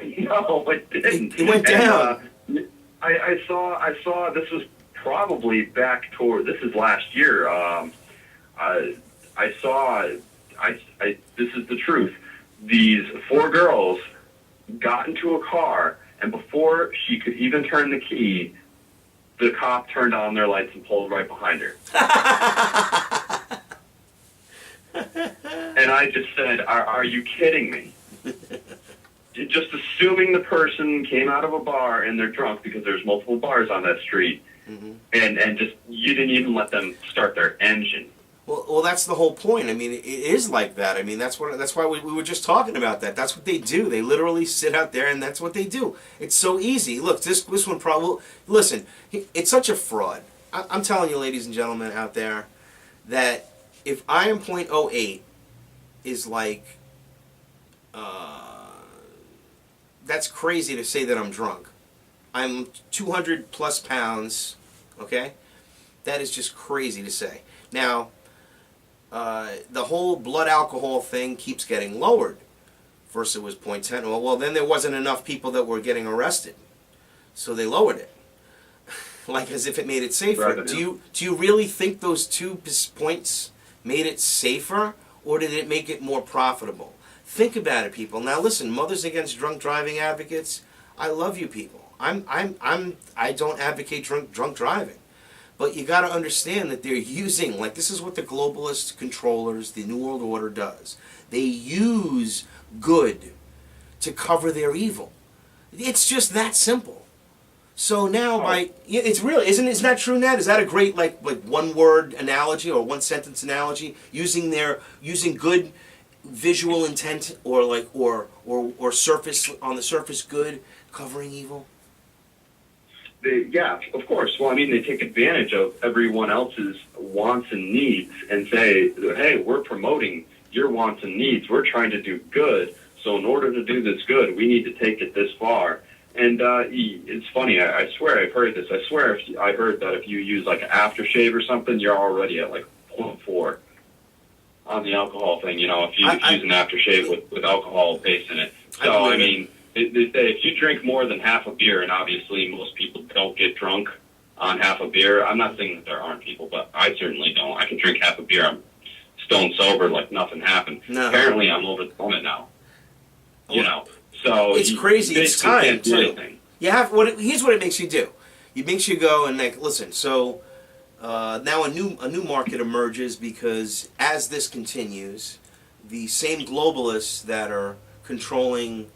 No, it didn't. It went down. And, I saw. This was probably back toward. This is last year. I saw. This is the truth. These 4 girls got into a car, and before she could even turn the key, the cop turned on their lights and pulled right behind her. And I just said, "Are you kidding me?" Just assuming the person came out of a bar and they're drunk, because there's multiple bars on that street, and just you didn't even let them start their engine. Well, that's the whole point. I mean, it is like that. I mean, that's why we were just talking about that. That's what they do. They literally sit out there, and that's what they do. It's so easy. Look, this one probably. Listen, it's such a fraud. I'm telling you, ladies and gentlemen out there, that if I am .08 is like, that's crazy to say that I'm drunk. I'm 200 plus pounds. Okay, that is just crazy to say. Now. The whole blood alcohol thing keeps getting lowered. First it was .10. Well, then there wasn't enough people that were getting arrested, so they lowered it, like as if it made it safer. Right. Do you really think those 2 points made it safer, or did it make it more profitable? Think about it, people. Now listen, Mothers Against Drunk Driving advocates, I love you people. I don't advocate drunk driving. But you got to understand that they're using, like this is what the globalist controllers, the New World Order does. They use good to cover their evil. It's just that simple. So now it's really, isn't that true, Ned? Is that a great like one word analogy or one sentence analogy? Using good visual intent or surface on the surface good, covering evil? Yeah, of course. Well, I mean, they take advantage of everyone else's wants and needs and say, hey, we're promoting your wants and needs. We're trying to do good. So in order to do this good, we need to take it this far. And it's funny. I swear I've heard this. I swear I heard that if you use like an aftershave or something, you're already at like 0.4 on the alcohol thing. You know, if you use an aftershave with alcohol base in it. So, I mean... They say if you drink more than half a beer, and obviously most people don't get drunk on half a beer. I'm not saying that there aren't people, but I certainly don't. I can drink half a beer. I'm stone sober like nothing happened. No. Apparently I'm over the limit now. You know, so... It's crazy. It's time, too. Here's what it makes you do. It makes you go and like, listen, so now a new market emerges because as this continues, the same globalists that are controlling...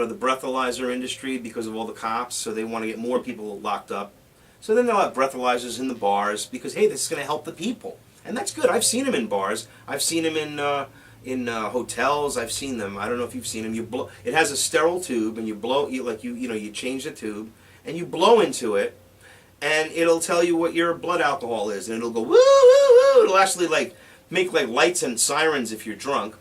the breathalyzer industry because of all the cops, so they want to get more people locked up. So then they'll have breathalyzers in the bars because, hey, this is going to help the people. And that's good. I've seen them in bars. I've seen them in hotels. I've seen them. I don't know if you've seen them. It has a sterile tube, and you change the tube, and you blow into it, and it'll tell you what your blood alcohol is, and it'll go woo woo woo. It'll actually make lights and sirens if you're drunk.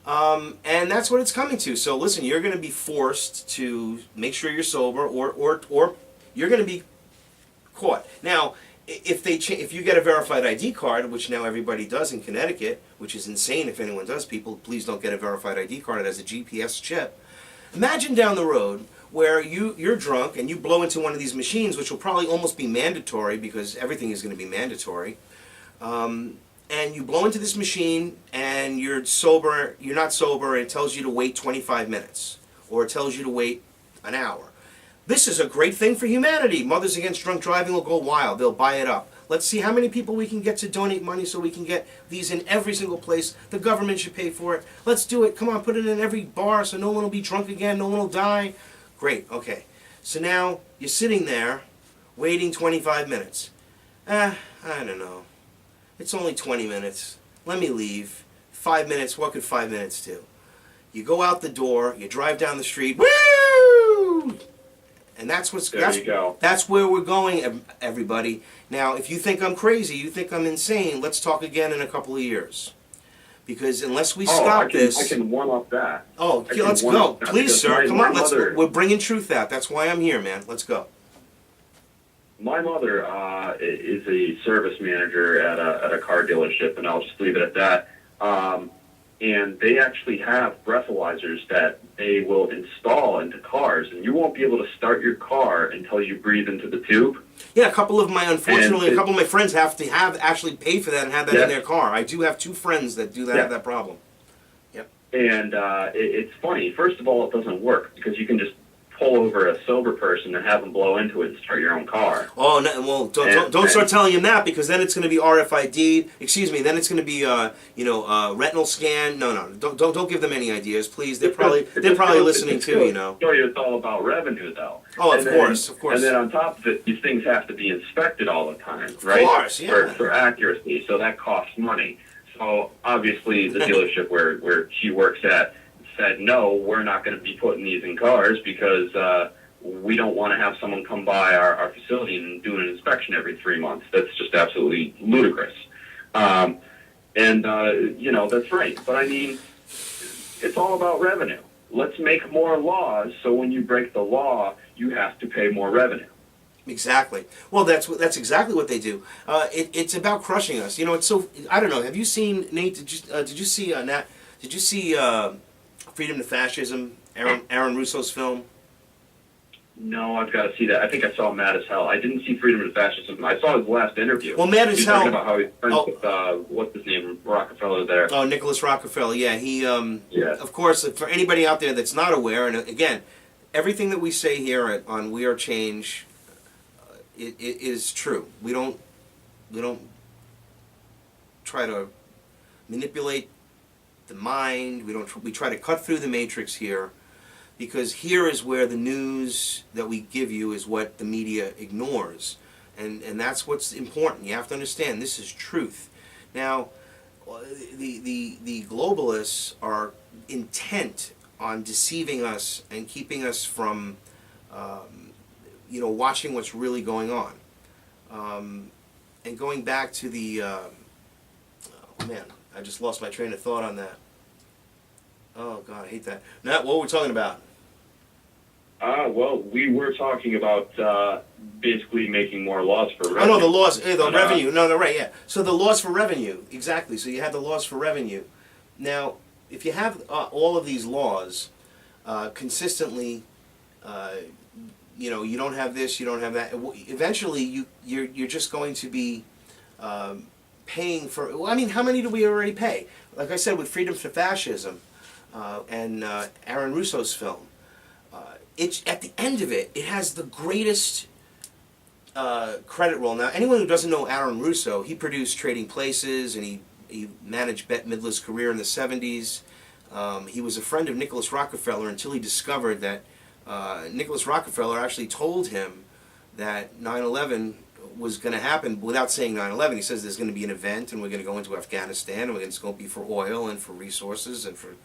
And that's what it's coming to. So listen, you're going to be forced to make sure you're sober, or you're going to be caught. Now, if you get a verified ID card, which now everybody does in Connecticut, which is insane if anyone does, people, please don't get a verified ID card. It has a GPS chip. Imagine down the road where you're drunk and you blow into one of these machines, which will probably almost be mandatory because everything is going to be mandatory. And you blow into this machine and you're not sober, and it tells you to wait 25 minutes, or it tells you to wait an hour. This is a great thing for humanity. Mothers Against Drunk Driving will go wild. They'll buy it up. Let's see how many people we can get to donate money so we can get these in every single place. The government should pay for it. Let's do it. Come on, put it in every bar so no one will be drunk again, no one will die. Great, okay. So now you're sitting there waiting 25 minutes. I don't know. It's only 20 minutes. Let me leave. 5 minutes, what could 5 minutes do? You go out the door, you drive down the street, woo! And that's where we're going, everybody. Now, if you think I'm crazy, you think I'm insane, let's talk again in a couple of years. Because unless we stop this... I can one-up that. Oh, let's go. Please, sir, come on. We're bringing truth out. That's why I'm here, man. Let's go. My mother is a service manager at a car dealership, and I'll just leave it at that. and they actually have breathalyzers that they will install into cars, and you won't be able to start your car until you breathe into the tube. Yeah, a couple of my friends have to actually pay for that and have that in their car. I do have 2 friends that do that, have that problem. Yep. And it's funny. First of all, it doesn't work because you can just pull over a sober person and have them blow into it and start your own car. Oh, no, well, don't start telling him that, because then it's going to be RFID. Excuse me. Then it's going to be retinal scan. No, don't give them any ideas, please. They're probably listening too. It's all about revenue, though. Oh, of course. And then on top of it, these things have to be inspected all the time, right? Of course, yeah. For accuracy, so that costs money. So obviously, the dealership where she works at said, no, we're not going to be putting these in cars because we don't want to have someone come by our facility and do an inspection every 3 months. That's just absolutely ludicrous. That's right. But I mean, it's all about revenue. Let's make more laws so when you break the law, you have to pay more revenue. Exactly. Well, that's exactly what they do. It's about crushing us. It's so. I don't know. Have you seen, Nate? Did you see Nat? Did you see Freedom to Fascism? Aaron Russo's film. No, I've got to see that. I think I saw Mad as Hell. I didn't see Freedom to Fascism. I saw his last interview. Well, Mad as Hell. Talking about how he's friends with what's his name, Rockefeller there. Oh, Nicholas Rockefeller. Yeah, he. Of course, for anybody out there that's not aware, and again, everything that we say here on We Are Change, it is true. We don't try to manipulate the mind. We try to cut through the matrix here, because here is where the news that we give you is what the media ignores, and that's what's important. You have to understand this is truth. Now, the globalists are intent on deceiving us and keeping us from watching what's really going on. And going back to the oh man, I just lost my train of thought on that. Oh God, I hate that. Now, what were we talking about? Well, we were talking about basically making more laws for revenue. Oh no, the laws, the revenue. No, right, yeah. So the laws for revenue, exactly. So you have the laws for revenue. Now, if you have all of these laws consistently, you don't have this, you don't have that. Eventually, you're just going to be paying for. Well, I mean, how many do we already pay? Like I said, with Freedom to Fascism and Aaron Russo's film, it's at the end of it, it has the greatest credit roll. Now, anyone who doesn't know Aaron Russo, he produced Trading Places, and he managed Bette Midler's career in the 70s. He was a friend of Nicholas Rockefeller until he discovered that Nicholas Rockefeller actually told him that 9/11 was going to happen without saying 9/11. He says there's going to be an event, and we're going to go into Afghanistan, and it's going to be for oil and for resources and for,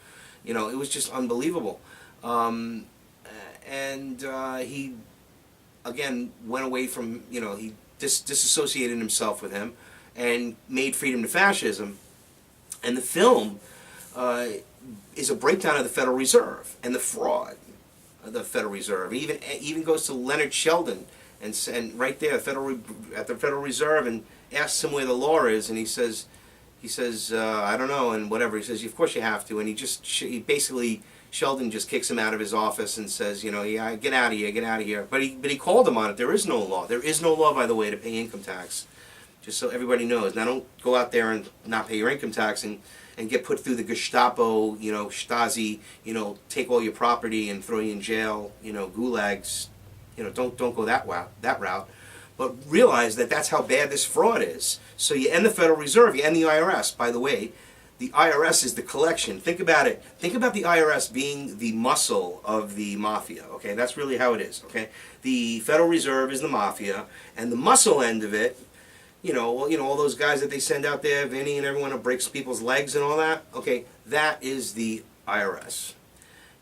it was just unbelievable. He, again, went away from, he disassociated himself with him and made Freedom to Fascism. And the film is a breakdown of the Federal Reserve and the fraud of the Federal Reserve. It even goes to Leonard Sheldon and right there at the Federal Reserve and asks him where the law is, and he says I don't know, and whatever. He says, of course you have to, and he basically, Sheldon just kicks him out of his office and says, yeah, get out of here. But he called him on it. There is no law. There is no law, by the way, to pay income tax. Just so everybody knows. Now, don't go out there and not pay your income tax and get put through the Gestapo, Stasi, take all your property and throw you in jail, gulags. Don't go that route. But realize that that's how bad this fraud is. So you end the Federal Reserve, you end the IRS. By the way, the IRS is the collection. Think about it. Think about the IRS being the muscle of the mafia. Okay, that's really how it is. Okay, the Federal Reserve is the mafia, and the muscle end of it, all those guys that they send out there, Vinny and everyone who breaks people's legs and all that. Okay, that is the IRS,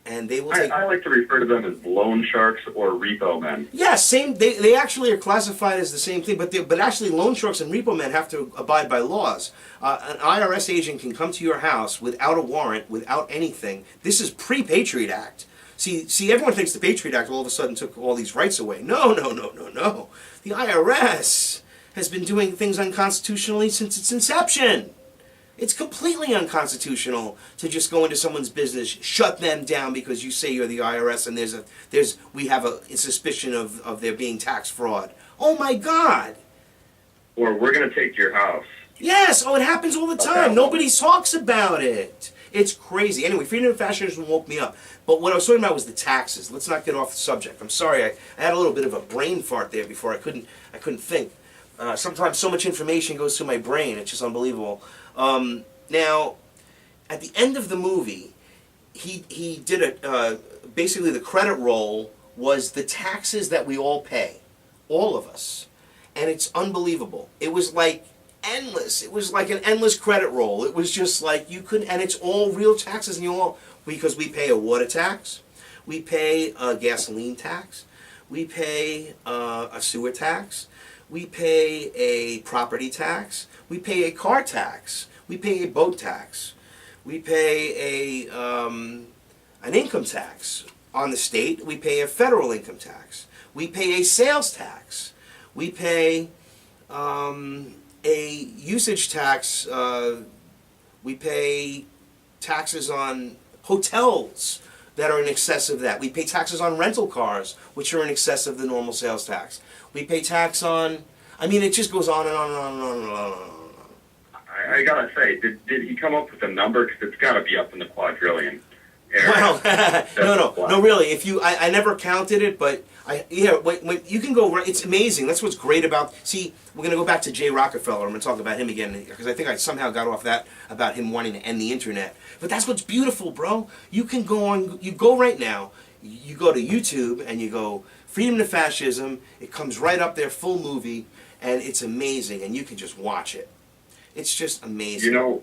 and they will take. I like to refer to them as loan sharks or repo men. Yeah, same. They actually are classified as the same thing, but actually loan sharks and repo men have to abide by laws. An IRS agent can come to your house without a warrant, without anything. This is pre-Patriot Act. See, everyone thinks the Patriot Act all of a sudden took all these rights away. No. The IRS has been doing things unconstitutionally since its inception. It's completely unconstitutional to just go into someone's business, shut them down because you say you're the IRS and we have a suspicion of there being tax fraud. Oh my God! Or we're going to take your house. Yes, it happens all the time. Nobody talks about it. It's crazy. Anyway, freedom of fascism woke me up. But what I was talking about was the taxes. Let's not get off the subject. I'm sorry, I had a little bit of a brain fart there before. I couldn't think. Sometimes so much information goes through my brain. It's just unbelievable. Now, at the end of the movie, he did basically the credit roll was the taxes that we all pay, all of us, and it's unbelievable. It was like endless. It was like an endless credit roll. It was just like you couldn't, and it's all real taxes, and because we pay a water tax, we pay a gasoline tax, we pay a sewer tax, we pay a property tax, we pay a car tax, we pay a boat tax, we pay an income tax on the state, we pay a federal income tax, we pay a sales tax, we pay a usage tax, we pay taxes on hotels that are in excess of that. We pay taxes on rental cars, which are in excess of the normal sales tax. We pay tax on, I mean, it just goes on and on and on and on and on and on. I gotta say, did he come up with a number? Because it's gotta be up in the quadrillion. Well, no, really. I never counted it, but when you can go, it's amazing. That's what's great about. See, we're gonna go back to Jay Rockefeller. I'm gonna talk about him again because I think I somehow got off that about him wanting to end the internet. But that's what's beautiful, bro. You can go on. You go right now. You go to YouTube and you go Freedom to Fascism. It comes right up there, full movie, and it's amazing. And you can just watch it. It's just amazing. You know,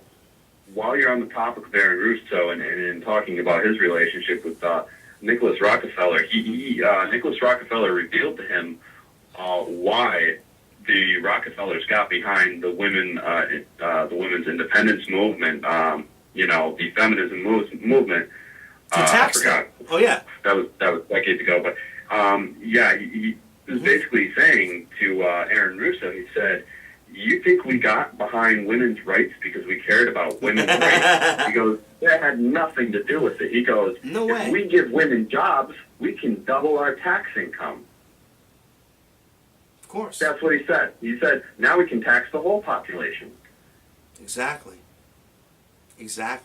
while you're on the topic of Aaron Russo and talking about his relationship with Nicholas Rockefeller, Nicholas Rockefeller revealed to him why the Rockefellers got behind the women's independence movement, the feminism movement. I forgot. Oh yeah, that was decades ago. But he was basically saying to Aaron Russo, he said, "You think we got behind women's rights because we cared about women's rights?" He goes, "That had nothing to do with it." He goes, "No way. If we give women jobs, we can double our tax income." Of course. That's what he said. He said, now we can tax the whole population. Exactly. He revealed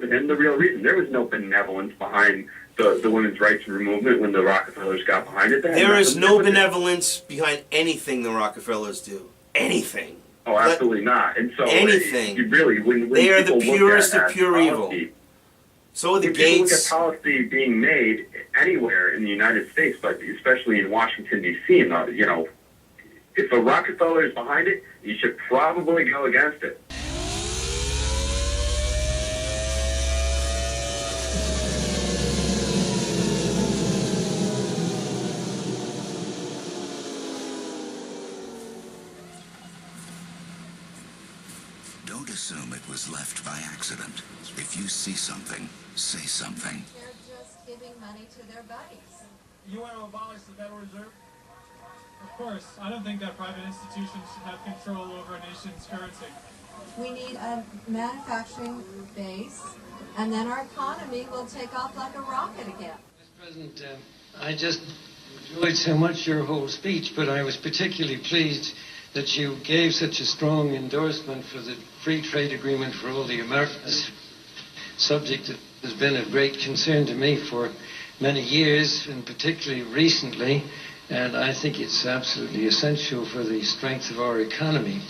to him the real reason. There was no benevolence behind the women's rights movement when the Rockefellers got behind it. There is no benevolence behind anything the Rockefellers do. Anything. Oh, absolutely not. And so, anything. When they are the purest of pure evil. So are the Gates. People look at policy being made anywhere in the United States, but especially in Washington, D.C., and if a Rockefeller is behind it, you should probably go against it. Don't assume it was left by accident. If you see something, say something. They're just giving money to their buddies. You want to abolish the Federal Reserve? Of course. I don't think that private institutions should have control over a nation's currency. We need a manufacturing base, and then our economy will take off like a rocket again. Mr. President, I just enjoyed so much your whole speech, but I was particularly pleased that you gave such a strong endorsement for the free trade agreement for all the Americas, subject that has been of great concern to me for many years, and particularly recently, and I think it's absolutely essential for the strength of our economy.